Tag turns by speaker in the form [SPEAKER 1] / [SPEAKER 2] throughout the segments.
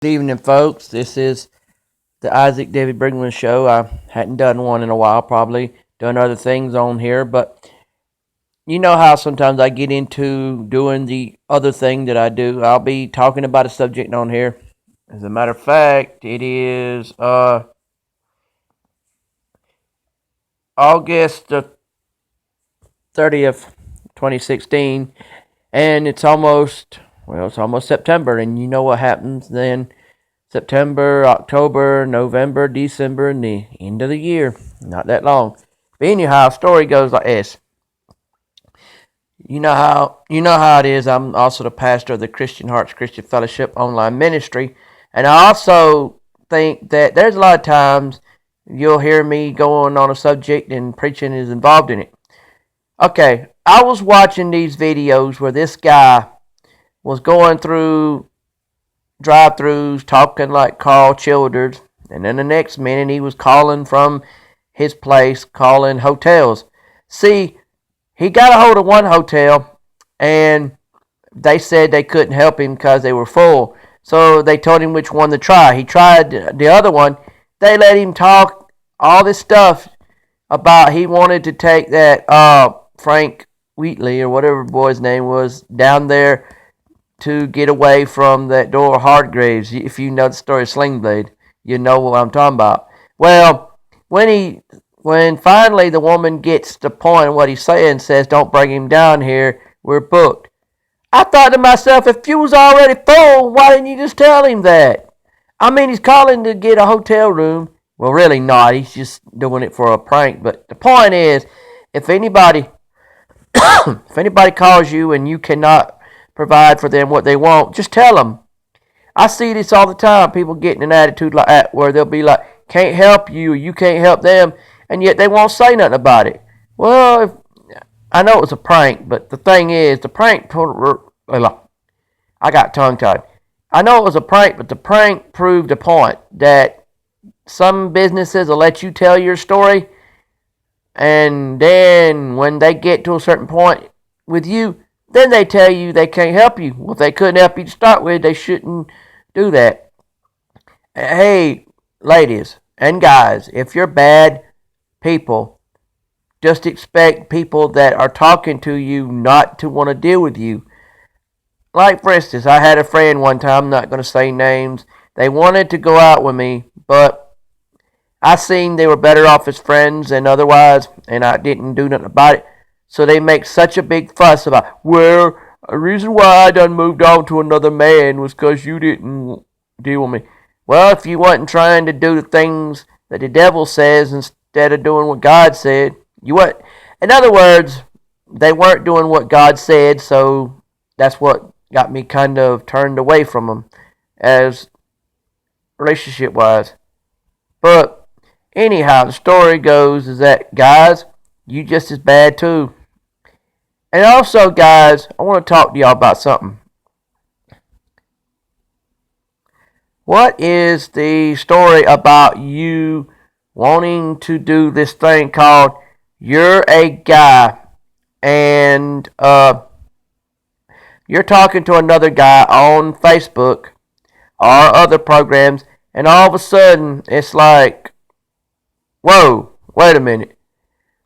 [SPEAKER 1] Good evening, folks. This is the Isaac David Brigmond show. I hadn't done one in a while, probably done other things on here, but you know how sometimes I get into doing the other thing that I do. I'll be talking about a subject on here. As a matter of fact, it is August the 30th, 2016, and it's almost September, and you know what happens then. September, October, November, December, and the end of the year. Not that long. But anyhow, story goes like this. You know how it is. I'm also the pastor of the Christian Hearts Christian Fellowship online ministry, and I also think that there's a lot of times you'll hear me going on a subject and preaching is involved in it. Okay, I was watching these videos where this guy was going through drive-throughs talking like Carl Childers, and then the next minute he was calling from his place, calling hotels. See, he got a hold of one hotel, and they said they couldn't help him because they were full. So they told him which one to try. He tried the other one. They let him talk all this stuff about he wanted to take that Frank Wheatley or whatever boy's name was down there to get away from that Dora Hardgraves. If you know the story of Sling Blade, you know what I'm talking about. Well, when finally the woman gets the point of what he's saying, says, "Don't bring him down here, we're booked." I thought to myself, if you was already full, why didn't you just tell him that? I mean, he's calling to get a hotel room. Well, really not. He's just doing it for a prank. But the point is, if anybody if anybody calls you and you cannot provide for them what they want, just tell them. I see this all the time. People getting an attitude like that where they'll be like, "Can't help you," or "You can't help them," and yet they won't say nothing about it. Well, I know it was a prank, but the thing is, the prank, I got tongue tied. I know it was a prank, but the prank proved a point that some businesses will let you tell your story, and then when they get to a certain point with you, then they tell you they can't help you. Well, if they couldn't help you to start with, they shouldn't do that. Hey, ladies and guys, if you're bad people, just expect people that are talking to you not to want to deal with you. Like, for instance, I had a friend one time, I'm not going to say names. They wanted to go out with me, but I seen they were better off as friends than otherwise, and I didn't do nothing about it. So they make such a big fuss about, well, the reason why I done moved on to another man was because you didn't deal with me. Well, if you wasn't trying to do the things that the devil says instead of doing what God said, you weren't. In other words, they weren't doing what God said, so that's what got me kind of turned away from them as relationship-wise. But anyhow, the story goes is that, guys, you just as bad too. And also, guys, I want to talk to y'all about something. What is the story about you wanting to do this thing called you're a guy and you're talking to another guy on Facebook or other programs, and all of a sudden it's like, whoa, wait a minute.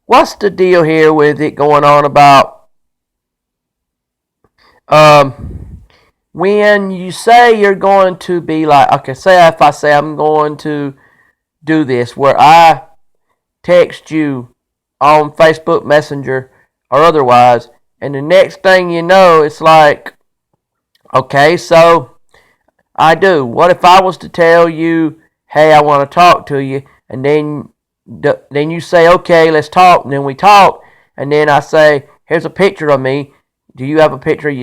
[SPEAKER 1] What's the deal here with it going on about when you say you're going to be like, okay, say if I say I'm going to do this where I text you on Facebook Messenger or otherwise, and the next thing you know, it's like, okay, so I do. What if I was to tell you, hey, I want to talk to you, and then you say, okay, let's talk, and then we talk, and then I say, here's a picture of me. Do you have a picture of